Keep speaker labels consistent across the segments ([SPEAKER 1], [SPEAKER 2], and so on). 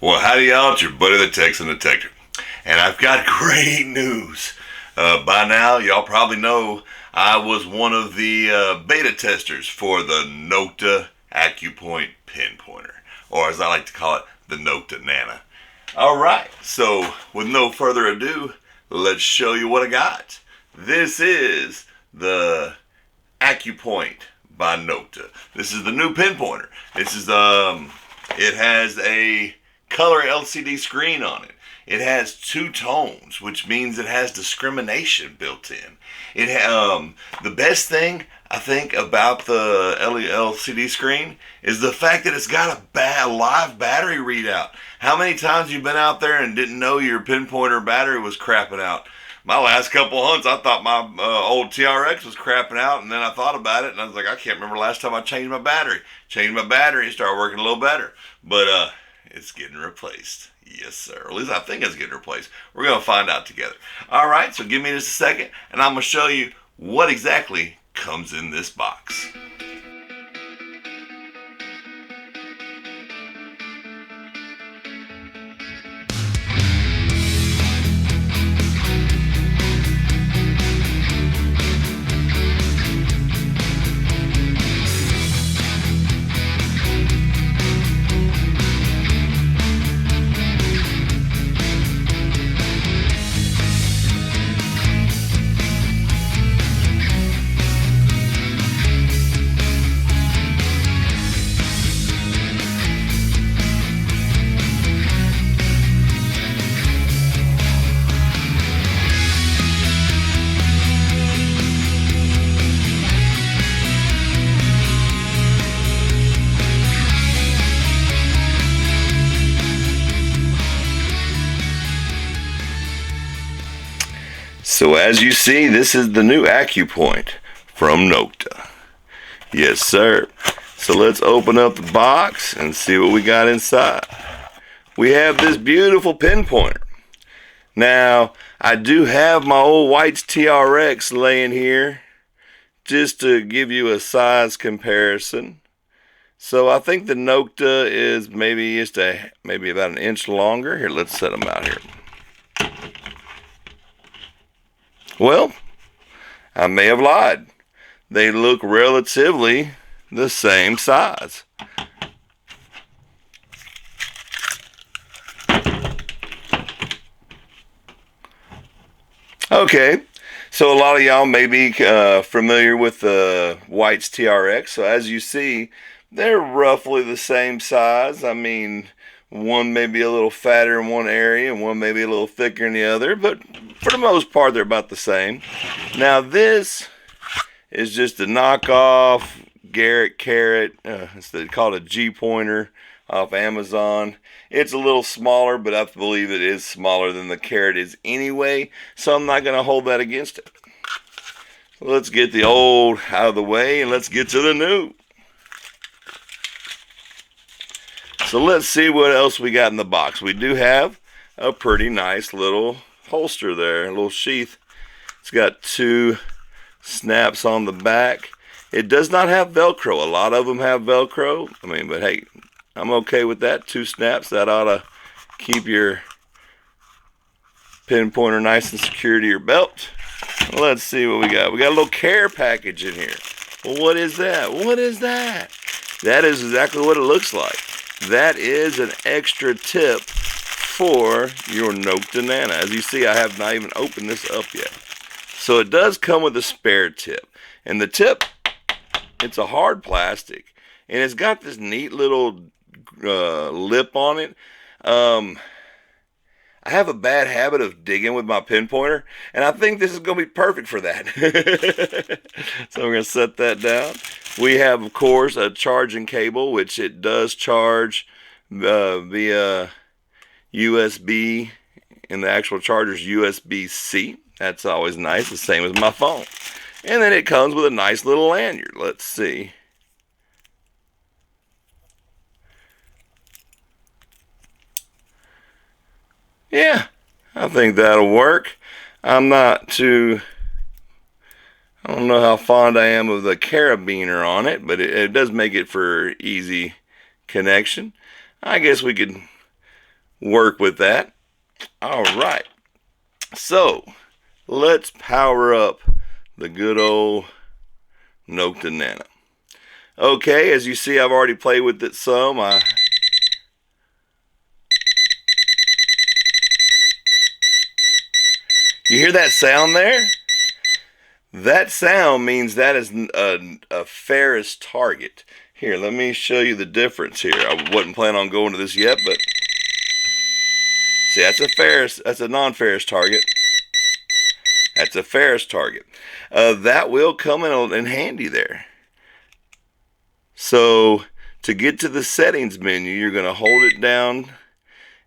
[SPEAKER 1] Well, howdy y'all, it's your buddy the Texan Detective. And I've got great news. By now, y'all probably know I was one of the beta testers for the Nokta Accupoint pinpointer. Or as I like to call it, the Nokta Nana. Alright, so with no further ado, let's show you what I got. This is the Accupoint by Nokta. This is the new pinpointer. This is it has a color LCD screen on it. It has two tones, which means it has discrimination built in. The best thing I think about the LCD screen is the fact that it's got a live battery readout. How many times you've been out there and didn't know your pinpointer battery was crapping out? My last couple hunts, I thought my old TRX was crapping out, and then I thought about it, and I was like, I can't remember the last time I changed my battery. Changed my battery, it started working a little better. But it's getting replaced. Yes, sir. At least I think it's getting replaced. We're going to find out together. All right, so give me just a second, and I'm going to show you what exactly comes in this box. So as you see, this is the new Accupoint from Nokta. Yes, sir. So let's open up the box and see what we got inside. We have this beautiful pinpointer. Now, I do have my old White's TRX laying here just to give you a size comparison. So I think the Nokta is maybe about an inch longer. Here, let's set them out here. Well, I may have lied. They look relatively the same size. Okay, so a lot of y'all may be familiar with the White's TRX. So as you see, they're roughly the same size. I mean, one may be a little fatter in one area and one may be a little thicker in the other, but for the most part, they're about the same. Now, this is just a knockoff Garrett Carrot. It's called a G pointer off Amazon. It's a little smaller, but I believe it is smaller than the Carrot is anyway, so I'm not going to hold that against it. So let's get the old out of the way and let's get to the new. So let's see what else we got in the box. We do have a pretty nice little holster there, a little sheath. It's got two snaps on the back. It does not have Velcro. A lot of them have Velcro. I mean, but hey, I'm okay with that. Two snaps, that ought to keep your pinpointer nice and secure to your belt. Let's see what we got. We got a little care package in here. Well, what is that? What is that? That is exactly what it looks like. That is an extra tip for your Nokta Nana. As you see, I have not even opened this up yet. So it does come with a spare tip. And the tip, it's a hard plastic. And it's got this neat little lip on it. I have a bad habit of digging with my pinpointer, and I think this is going to be perfect for that. So we're going to set that down. We have, of course, a charging cable, which it does charge via USB, and the actual charger is USB-C. That's always nice, the same as my phone. And then it comes with a nice little lanyard. Let's see. Yeah, I think that'll work. I don't know how fond I am of the carabiner on it, but it does make it for easy connection. I guess we could work with that. All right. So let's power up the good old Nokta Nana. Okay, as you see, I've already played with it some. You hear that sound there? That sound means that is a ferrous target. Here, let me show you the difference here. I wasn't planning on going to this yet, but see, that's a non-ferrous target. That's a ferrous target. That will come in handy there. So to get to the settings menu, you're going to hold it down,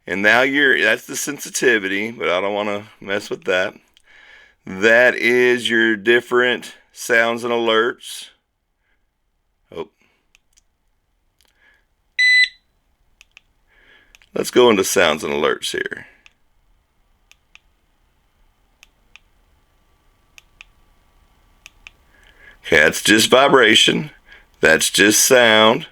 [SPEAKER 1] and now that's the sensitivity, but I don't want to mess with that. That is your different sounds and alerts. Oh. Let's go into sounds and alerts here. Okay, that's just vibration. That's just sound.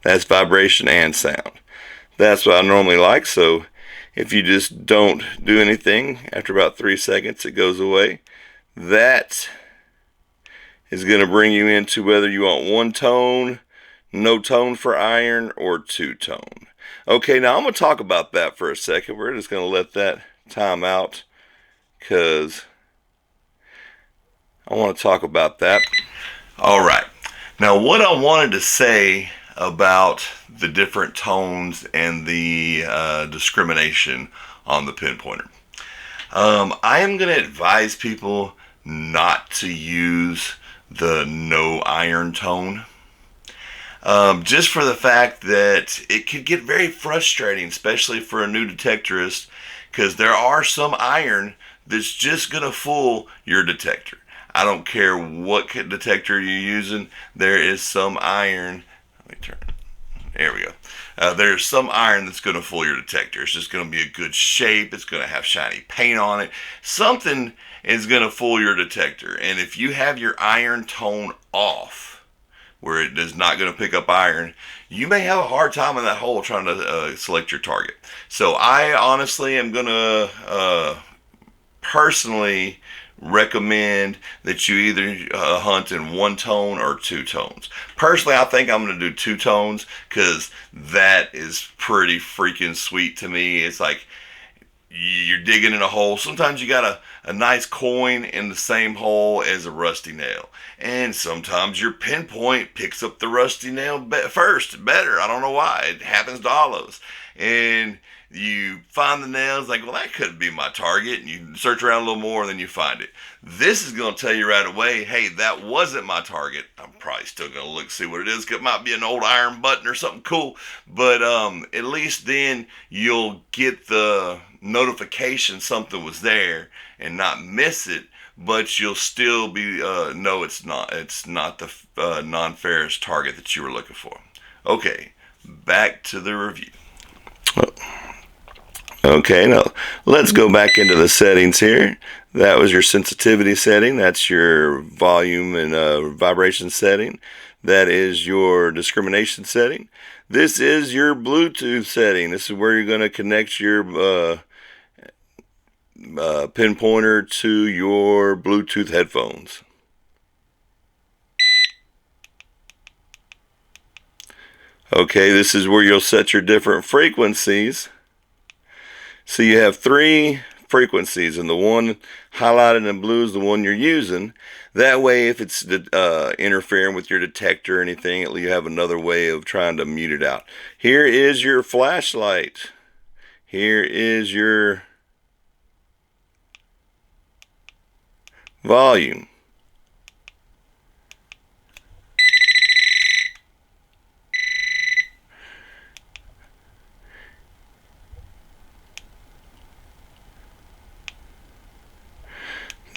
[SPEAKER 1] That's vibration and sound. That's what I normally like. So if you just don't do anything, after about 3 seconds it goes away. That is going to bring you into whether you want one tone, no tone for iron, or two tone. Okay, now I'm going to talk about that for a second. We're just going to let that time out because I want to talk about that. All right. Now, what I wanted to say about the different tones and the discrimination on the pinpointer. I am going to advise people not to use the no iron tone. Just for the fact that it could get very frustrating, especially for a new detectorist, because there are some iron that's just going to fool your detector. I don't care what detector you're using, there is some iron. Let me turn. There we go. There's some iron that's going to fool your detector. It's just going to be a good shape. It's going to have shiny paint on it. Something is going to fool your detector. And if you have your iron tone off, where it is not going to pick up iron, you may have a hard time in that hole trying to select your target. So I honestly am going to personally recommend that you either hunt in one tone or two tones. Personally, I think I'm going to do two tones because that is pretty freaking sweet to me. It's like you're digging in a hole. Sometimes you got a nice coin in the same hole as a rusty nail. And sometimes your pinpoint picks up the rusty nail first, better. I don't know why. It happens to all of us. And you find the nails, like, well, that could be my target, and you search around a little more, and then you find it. This is going to tell you right away, hey, that wasn't my target. I'm probably still going to look, see what it is. It might be an old iron button or something cool, but at least then you'll get the notification something was there and not miss it, but you'll still be, no, it's not the non-ferrous target that you were looking for. Okay, back to the review. Okay, now let's go back into the settings here. That was your sensitivity setting. That's your volume and vibration setting. That is your discrimination setting. This is your Bluetooth setting. This is where you're going to connect your pinpointer to your Bluetooth headphones. Okay, this is where you'll set your different frequencies. So you have 3 frequencies, and the one highlighted in blue is the one you're using. That way, if it's interfering with your detector or anything, you have another way of trying to mute it out. Here is your flashlight. Here is your volume.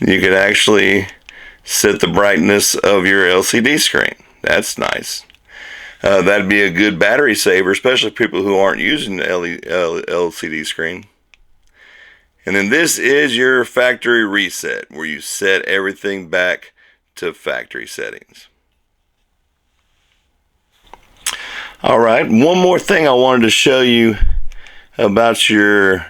[SPEAKER 1] You can actually set the brightness of your LCD screen. That's nice. That'd be a good battery saver, especially people who aren't using the LCD screen. And then this is your factory reset, where you set everything back to factory settings. Alright, one more thing I wanted to show you about your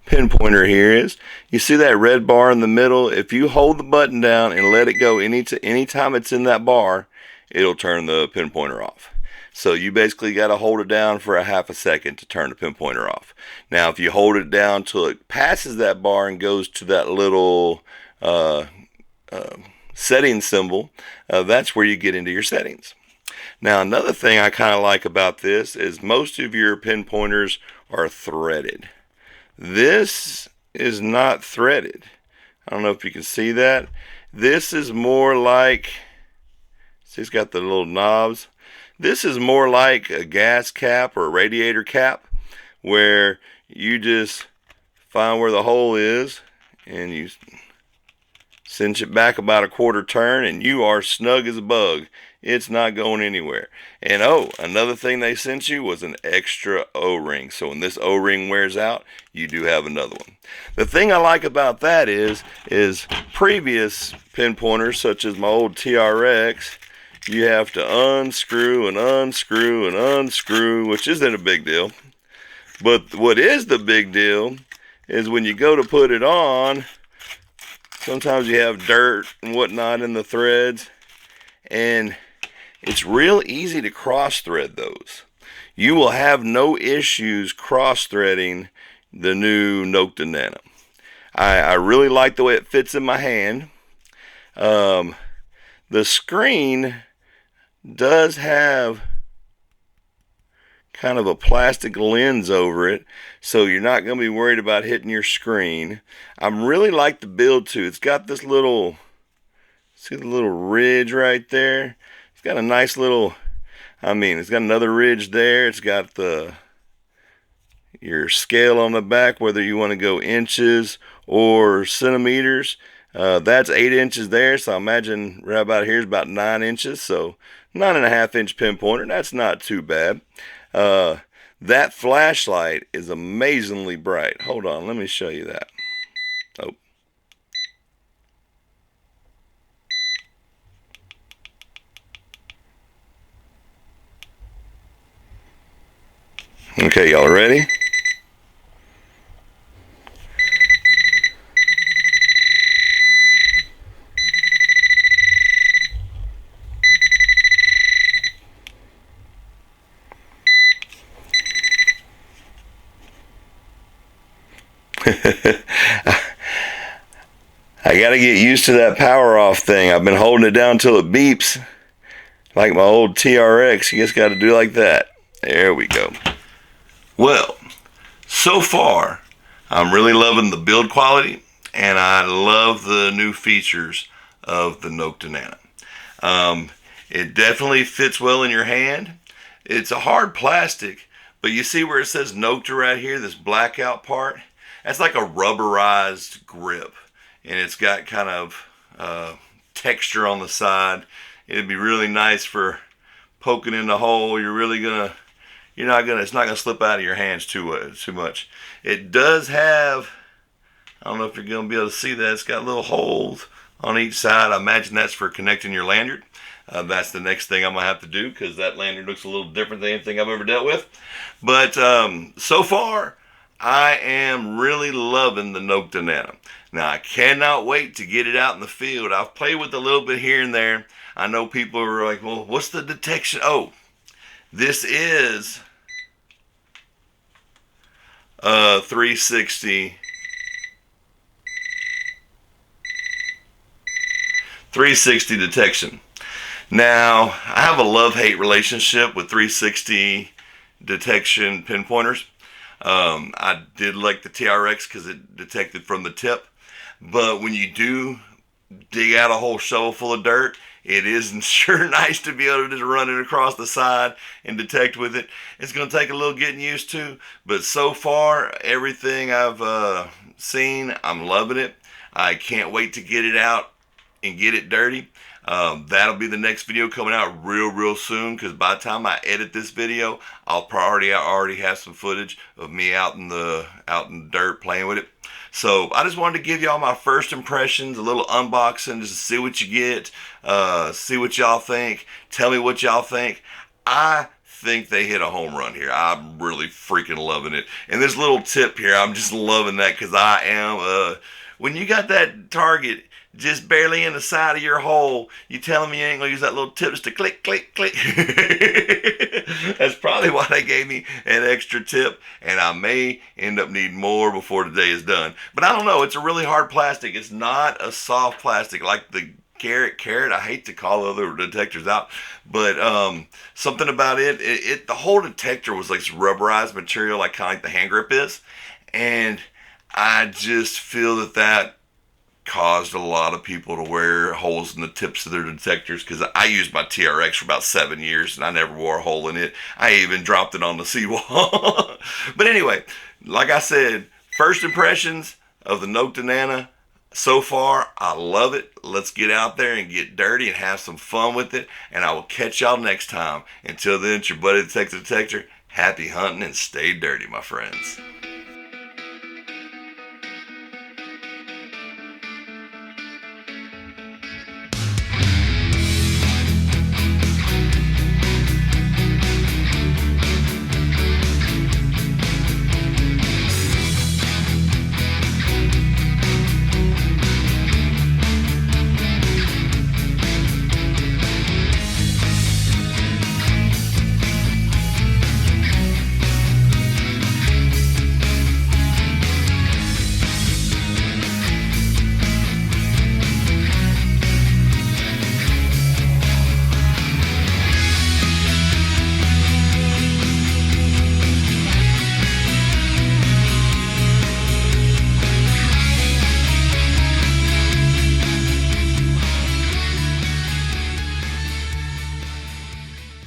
[SPEAKER 1] pinpointer here is, you see that red bar in the middle? If you hold the button down and let it go anytime it's in that bar, it'll turn the pinpointer off. So you basically got to hold it down for a half a second to turn the pinpointer off. Now if you hold it down till it passes that bar and goes to that little setting symbol, that's where you get into your settings. Now another thing I kind of like about this is most of your pinpointers are threaded. This is not threaded. I don't know if you can see that. This is more like, see, it's got the little knobs. This is more like a gas cap or a radiator cap, where you just find where the hole is and you cinch it back about a quarter turn and you are snug as a bug. It's not going anywhere. And oh, another thing they sent you was an extra O-ring. So when this O-ring wears out, you do have another one. The thing I like about that is previous pinpointers, such as my old TRX, you have to unscrew and unscrew and unscrew, which isn't a big deal. But what is the big deal is when you go to put it on, sometimes you have dirt and whatnot in the threads, and it's real easy to cross thread those. You will have no issues cross threading the new Nokta Nana. I really like the way it fits in my hand. The screen does have kind of a plastic lens over it, so you're not going to be worried about hitting your screen. I really like the build too. It's got this little, see the little ridge right there? It's got a nice little, it's got another ridge there. It's got your scale on the back, whether you want to go inches or centimeters. That's 8 inches there, so I imagine right about here is about 9 inches, so 9.5 inch pinpointer. That's not too bad. That flashlight is amazingly bright. Hold on, let me show you that. Oh. Okay, y'all ready? I gotta get used to that power off thing. I've been holding it down till it beeps like my old TRX. You just gotta do like that. There we go. Well, so far I'm really loving the build quality, and I love the new features of the Nokta Nana. It definitely fits well in your hand. It's a hard plastic, but you see where it says Nokta right here, this blackout part? That's like a rubberized grip, and it's got kind of texture on the side. It'd be really nice for poking in the hole. It's not gonna slip out of your hands too much. It does have, I don't know if you're gonna be able to see that, it's got little holes on each side. I imagine that's for connecting your lanyard. That's the next thing I'm gonna have to do, because that lanyard looks a little different than anything I've ever dealt with. But so far, I am really loving the Nokta Nana. Now, I cannot wait to get it out in the field. I've played with it a little bit here and there. I know people are like, well, what's the detection? Oh, this is 360 detection. Now, I have a love-hate relationship with 360 detection pinpointers. I did like the TRX because it detected from the tip, but when you do dig out a whole shovel full of dirt, it is sure nice to be able to just run it across the side and detect with it. It's going to take a little getting used to, but so far, everything I've seen, I'm loving it. I can't wait to get it out and get it dirty. That'll be the next video coming out real soon, because by the time I edit this video, I'll already have some footage of me out in the dirt playing with it. So I just wanted to give y'all my first impressions, a little unboxing, just to see what you get, see what y'all think. Tell me what y'all think. I think they hit a home run here. I'm really freaking loving it. And this little tip here, I'm just loving that because I am, when you got that target just barely in the side of your hole, you telling me you ain't gonna use that little tip just to click, click, click. That's probably why they gave me an extra tip, and I may end up needing more before the day is done. But I don't know, it's a really hard plastic. It's not a soft plastic like the carrot. I hate to call other detectors out, but something about it, the whole detector was like this rubberized material, like kind of like the hand grip is, and I just feel that caused a lot of people to wear holes in the tips of their detectors, because I used my TRX for about 7 years and I never wore a hole in it. I even dropped it on the seawall. But anyway, like I said, first impressions of the Nokta Nana. So far, I love it. Let's get out there and get dirty and have some fun with it. And I will catch y'all next time. Until then, it's your buddy the Tech Detector. Happy hunting and stay dirty, my friends.